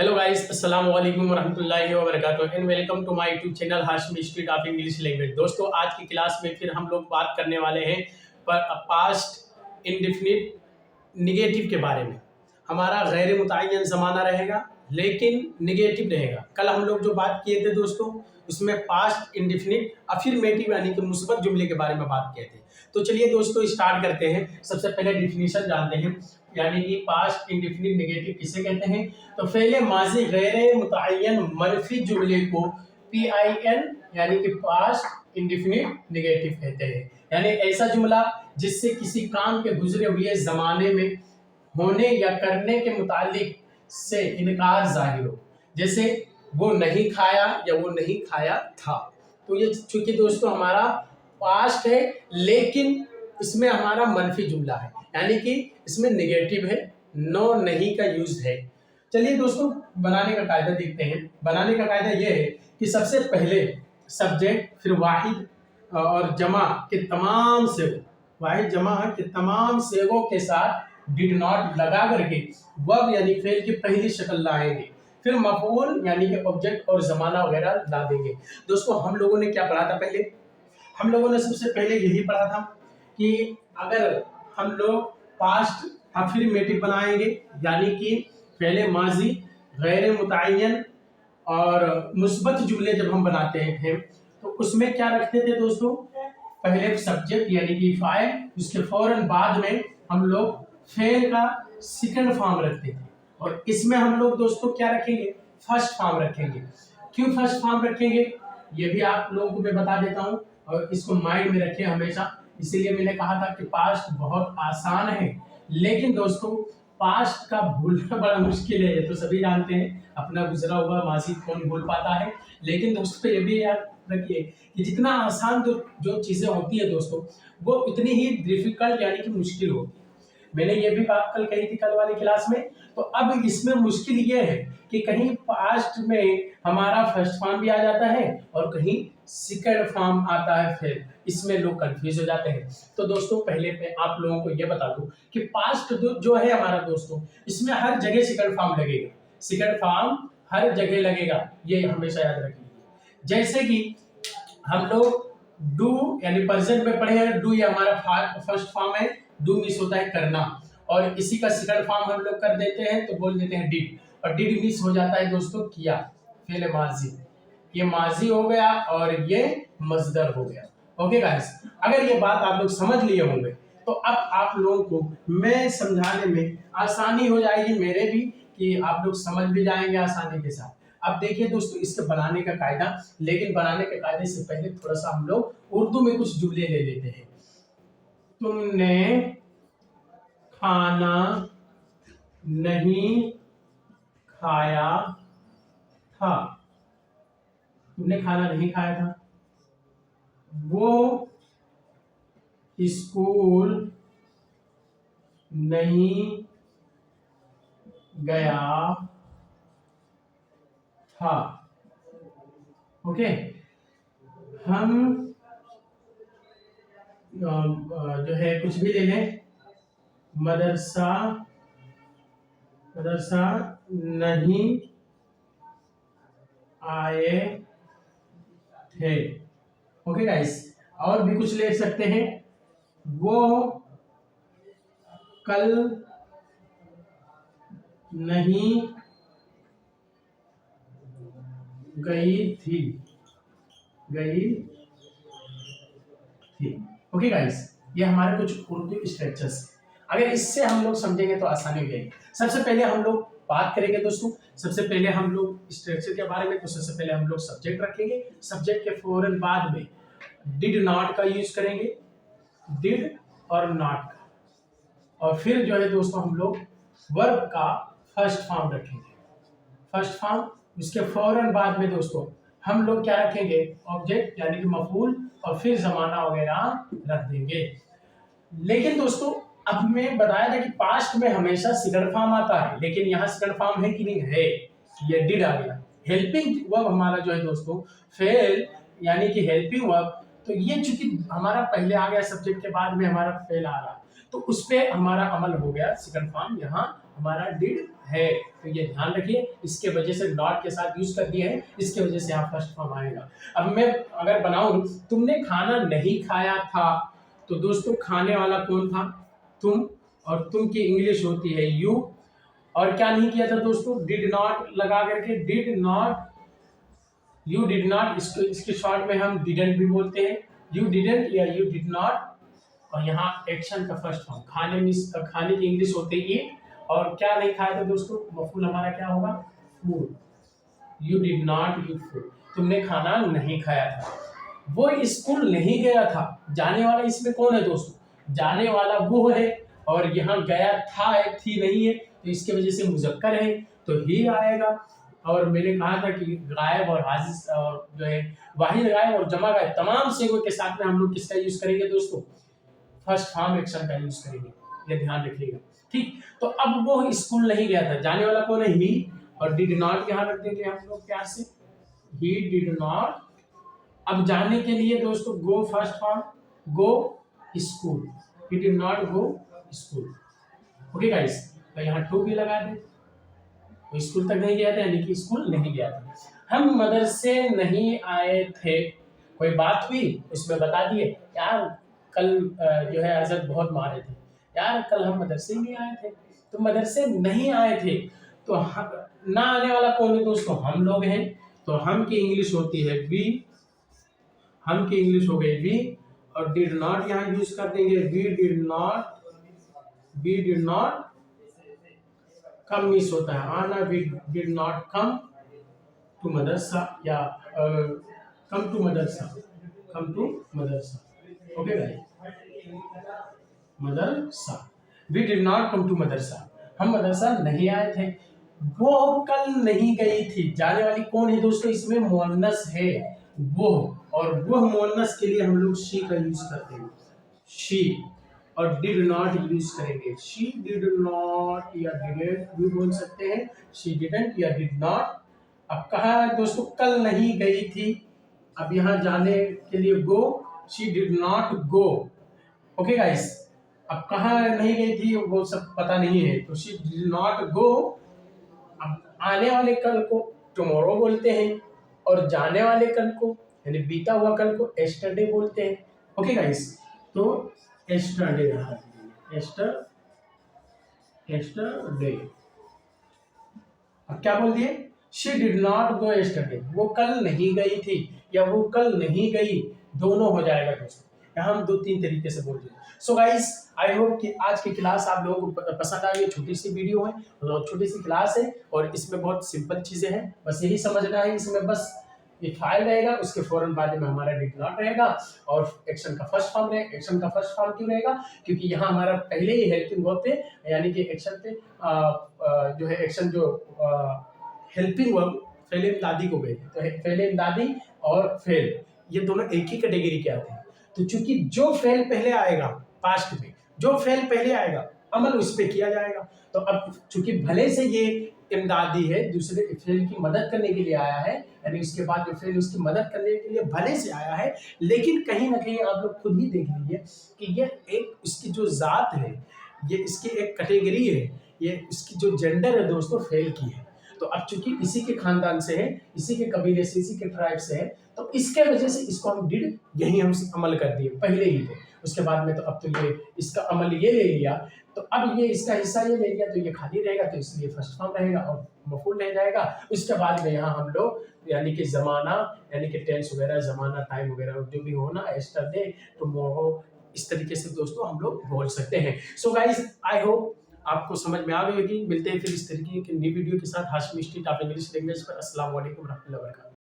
Hello guys, अस्सलाम वालेकुम वरहमतुल्लाहि वबरकातुहू and welcome to my YouTube channel Hashmi street of English language. दोस्तों, आज की क्लास में फिर हम लोग बात करने वाले हैं पास्ट इंडेफिनिट निगेटिव के बारे में। हमारा गैर मुतय्यन ज़माना रहेगा लेकिन निगेटिव रहेगा। कल हम लोग जो बात किए थे दोस्तों, उसमें पास्ट इंडेफिनिट अफर्मेटिव यानी कि मुस्बत जुमले के बारे में बात किए थे। तो चलिए दोस्तों स्टार्ट करते हैं। सबसे पहले डिफिनीशन जानते हैं, यानी कि पास्ट इंडेफिनिट नेगेटिव किसे कहते हैं। तो फेले माजी गैर मुतय्यन मनफी जुमले को PIN यानी कि पास्ट इंडेफिनिट नेगेटिव कहते हैं। यानी ऐसा जुमला जिससे किसी काम के गुजरे हुए जमाने में होने या करने के मुतालिक से इनकार जाहिर हो, जैसे वो नहीं खाया या वो नहीं खाया था। तो ये चूंकि दोस्तों हमारा पास्ट है लेकिन इसमें हमारा मनफी जुमला है, यानी कि इसमें नेगेटिव है, नो नहीं का यूज है। चलिए दोस्तों बनाने का कायदा देखते हैं। बनाने का कायदा यह है कि सबसे पहले सब्जेक्ट, फिर वाहिद और जमा के तमाम सेगों, वाहिद जमा के तमाम सेगों के साथ डिड नॉट लगा करके वर्ब यानी फेल की पहली शक्ल लाएंगे, फिर मफऊल यानी कि ऑब्जेक्ट और जमाना वगैरह ला देंगे। दोस्तों हम लोगों ने क्या पढ़ा था पहले? हम लोगों ने सबसे पहले यही पढ़ा था कि अगर हम लोग पास्ट अफर्मेटिव बनाएंगे यानी कि पहले माजी गैर मुतय्यन और मुस्बत जुमले जब हम बनाते हैं तो उसमें क्या रखते थे दोस्तों? पहले सब्जेक्ट यानी कि फाइल, उसके फौरन बाद में हम लोग फेल का सेकंड फॉर्म रखते थे। और इसमें हम लोग दोस्तों क्या रखेंगे? फर्स्ट फॉर्म रखेंगे। क्यों फर्स्ट फॉर्म रखेंगे ये भी आप लोगों को मैं बता देता हूँ, और इसको माइंड में रखें हमेशा। इसीलिए मैंने कहा था कि पास्ट बहुत आसान है, लेकिन दोस्तों पास्ट का भूलना बड़ा मुश्किल है। ये तो सभी जानते हैं, अपना गुजरा हुआ माजी कौन भूल पाता है। लेकिन दोस्तों ये भी याद रखिए कि जितना आसान जो चीज़ें होती है दोस्तों, वो उतनी ही डिफिकल्ट यानी कि मुश्किल होती है। मैंने ये भी बात कल कही थी कल वाली क्लास में। तो अब इसमें मुश्किल ये है कि कहीं पास्ट में हमारा फर्स्ट फॉर्म भी आ जाता है और कहीं सेकंड फॉर्म आता है, फिर इसमें लोग कंफ्यूज हो जाते हैं। तो दोस्तों पहले मैं आप लोगों को ये बता दूं कि पास्ट जो है हमारा दोस्तों, इसमें हर जगह सेकंड फॉर्म लगेगा। सेकंड फॉर्म हर जगह लगेगा, ये हमेशा याद रखिए। जैसे कि हम लोग डू यानी प्रेजेंट में पढ़े हैं, डू ये हमारा फर्स्ट फॉर्म है, डू मीन्स होता है करना, और इसी का सेकंड फॉर्म हम लोग कर देते हैं तो बोल देते हैं डिड, और डिड मीन्स हो जाता है दोस्तों किया, फेल माजी। ये माजी हो गया और ये मजदर हो गया। ओके गाइस, अगर ये बात आप लोग समझ लिए होंगे तो अब आप लोगों को मैं समझाने में आसानी हो जाएगी, मेरे भी, कि आप लोग समझ भी जाएंगे आसानी के साथ। अब देखिए दोस्तों इसके बनाने का कायदा, लेकिन बनाने के कायदे से पहले थोड़ा सा हम लोग उर्दू में कुछ जुमले ले लेते हैं। तुमने खाना नहीं खाया था। तुमने खाना नहीं खाया था। वो स्कूल नहीं गया था। ओके, हम जो है कुछ भी ले लें, मदरसा नहीं आए थे। ओके गाइस, और भी कुछ ले सकते हैं, वो कल नहीं गई थी। ओके गाइस, ये हमारे कुछ उर्दू स्ट्रक्चर्स। अगर इससे हम लोग समझेंगे तो आसानी हो जाएगी। सबसे पहले हम लोग बात करेंगे दोस्तों, सबसे पहले हम लोग स्ट्रक्चर के बारे में। तो सबसे पहले हम लोग सब्जेक्ट रखेंगे, सब्जेक्ट के फौरन बाद में डिड नॉट का यूज करेंगे, डिड और नॉट का, और फिर जो है दोस्तों हम लोग वर्ब का फर्स्ट फॉर्म रखेंगे। फर्स्ट फॉर्म, उसके फौरन बाद में दोस्तों हम लोग क्या रखेंगे? ऑब्जेक्ट यानी कि मफूल, और फिर जमाना वगैरह रख देंगे। लेकिन दोस्तों अब मैं बताया था कि पास्ट में हमेशा सेकंड फॉर्म आता है, लेकिन यहाँ सेकंड फॉर्म है कि नहीं है? ये डिड आ गया। हेल्पिंग वर्ब हमारा जो है दोस्तों फेल यानी कि हेल्पिंग वर्ब, तो ये चूंकि हमारा पहले आ गया सब्जेक्ट के बाद में हमारा फेल आ रहा, तो उस पर हमारा अमल हो गया, सेकंड फॉर्म यहाँ हमारा डिड है। तो ये ध्यान रखिए, इसके वजह से नॉट के साथ यूज कर दिए हैं, इसके वजह से यहाँ फर्स्ट फॉर्म आएगा। अब मैं अगर बनाऊं, तुमने खाना नहीं खाया था, तो दोस्तों खाने वाला कौन था? तुम, और तुम की इंग्लिश होती है यू। और क्या नहीं किया था दोस्तों? डिड नॉट लगा करके, did not, you did not, इसके शॉर्ट में हम डिडंट भी बोलते हैं, यू डिडंट या यू डिड नॉट। और यहाँ एक्शन का फर्स्ट फॉर्म, खाने की इंग्लिश होती है ईट, और क्या नहीं खाया था दोस्तों? मफूल हमारा क्या होगा? Food. You did not eat food, तुमने खाना नहीं खाया था। वो स्कूल नहीं गया था, जाने वाला इसमें कौन है दोस्तों? जाने वाला वो है, और यहाँ गया था है, थी नहीं है, तो इसके वजह से मुजक्कर है, तो ही आएगा। और मैंने कहा था कि गायब और हाजिर और जो है वाहिद गायब और जमा गायब तमाम सिगों के साथ में हम लोग किसका यूज करेंगे दोस्तों? फर्स्ट फॉर्म एक्शन का यूज करेंगे, ये ध्यान रखिएगा। ठीक, तो अब वो स्कूल नहीं गया था, जाने वाला कौन है? ही, और डिड नॉट यहाँ रख देंगे हम लोग प्यार से, ही डिड नॉट। अब जाने के लिए दोस्तों go first form, go school, he did not go school. Okay guys, तो यहाँ टू भी लगा दे, वो स्कूल तक नहीं गया था, यानी कि स्कूल नहीं गया था। हम मदरसे नहीं आए थे, कोई बात हुई उसमें बता दिए, यार कल जो है हजरत बहुत मारे थे, यार कल हम मदरसे नहीं आए थे, तो मदरसे नहीं आए थे, तो ना आने वाला कौन है दोस्तों? हम लोग हैं, तो हम की इंग्लिश होती है वी, हम की इंग्लिश हो गई वी, और डिड नॉट यहाँ यूज कर देंगे, वी डिड नॉट कम मिस होता है आना, we did not come to madrasa, या come to madrasa, come to madrasa. Okay guys, madrasa, we did not come to madrasa, हम मदरसा नहीं आए थे। वो कल नहीं गई थी, जाने वाली कौन है दोस्तों? इसमें मुअन्नस है वो, और वो मुअन्नस के लिए हम लोग शी का यूज करते हैं, शी, और डिड नॉट यूज करेंगे, शी डिड नॉट या डिडंट भी बोल सकते हैं, शी डिडंट या डिड नॉट। अब कहा दोस्तों कल नहीं गई थी, अब यहाँ जाने के लिए go, she did not go. Okay guys, अब कहाँ नहीं गई थी वो सब पता नहीं है, तो शी डिड नॉट गो। अब आने वाले कल को टुमारो बोलते हैं, और जाने वाले कल को यानी बीता हुआ कल को एस्टरडे बोलते हैं। ओके गाइस, तो एस्टरडे रहा, एस्टरडे। अब क्या बोल दिए? She did not go yesterday, वो कल नहीं गई थी या वो कल नहीं गई, दोनों हो जाएगा दोस्तों। यहाँ हम 2-3 तरीके से बोल रहे हैं। सो गाइस, आई होप कि आज की क्लास आप लोगों को पसंद आई। छोटी सी वीडियो है और छोटी सी क्लास है, और इसमें बहुत सिंपल चीजें हैं, बस यही समझना है। इसमें बस ये फाइल रहेगा, उसके फौरन बाद में हमारा डिड नॉट रहेगा, और एक्शन का फर्स्ट फॉर्म रहेगा। एक्शन का फर्स्ट फॉर्म क्यों रहेगा? क्योंकि यहाँ हमारा पहले ही हेल्पिंग वर्ब पे, यानी कि एक्शन पे जो है एक्शन जो हेल्पिंग वर्ब फेल इमदादी को गए, तो फेल इमदादी और फेल ये दोनों एक ही कैटेगरी के आते हैं। तो चूंकि जो फेल पहले आएगा पास्ट में, जो फेल पहले आएगा अमल उस पर किया जाएगा। तो अब चूंकि भले से ये इमदादी है, दूसरे फेल की मदद करने के लिए आया है, यानी उसके बाद जो फेल उसकी मदद करने के लिए भले से आया है, लेकिन कहीं ना कहीं आप लोग खुद ही देख लीजिए कि ये एक उसकी जो जात है, ये इसकी एक कैटेगरी है, ये इसकी जो जेंडर है दोस्तों फेल की है। तो अब चूंकि इसी के खानदान से है, इसी के कबीले से, इसी के ट्राइब से है, तो इसके वजह से इसको हम डिड यही हम अमल कर दिए पहले ही थे। उसके बाद में तो अब तो ये इसका अमल ये ले लिया, तो अब ये इसका हिस्सा ये ले लिया, तो ये खाली रहेगा, तो इसलिए फर्स्ट फॉर्म रहेगा और मफूल रह जाएगा। उसके बाद में यहाँ हम लोग यानी कि जमाना, यानी कि टेंस वगैरह, जमाना, टाइम वगैरह जो भी हो ना, एस्टरडे, टुमारो, इस तरीके से दोस्तों हम लोग बोल सकते हैं। सो गाइस, आई होप आपको समझ में आ गई होगी। मिलते हैं फिर इस तरीके की नई वीडियो के साथ Hashimi street of English language पर। अस्सलाम वालेकुम रहमतुल्लाहि व बरकातहू।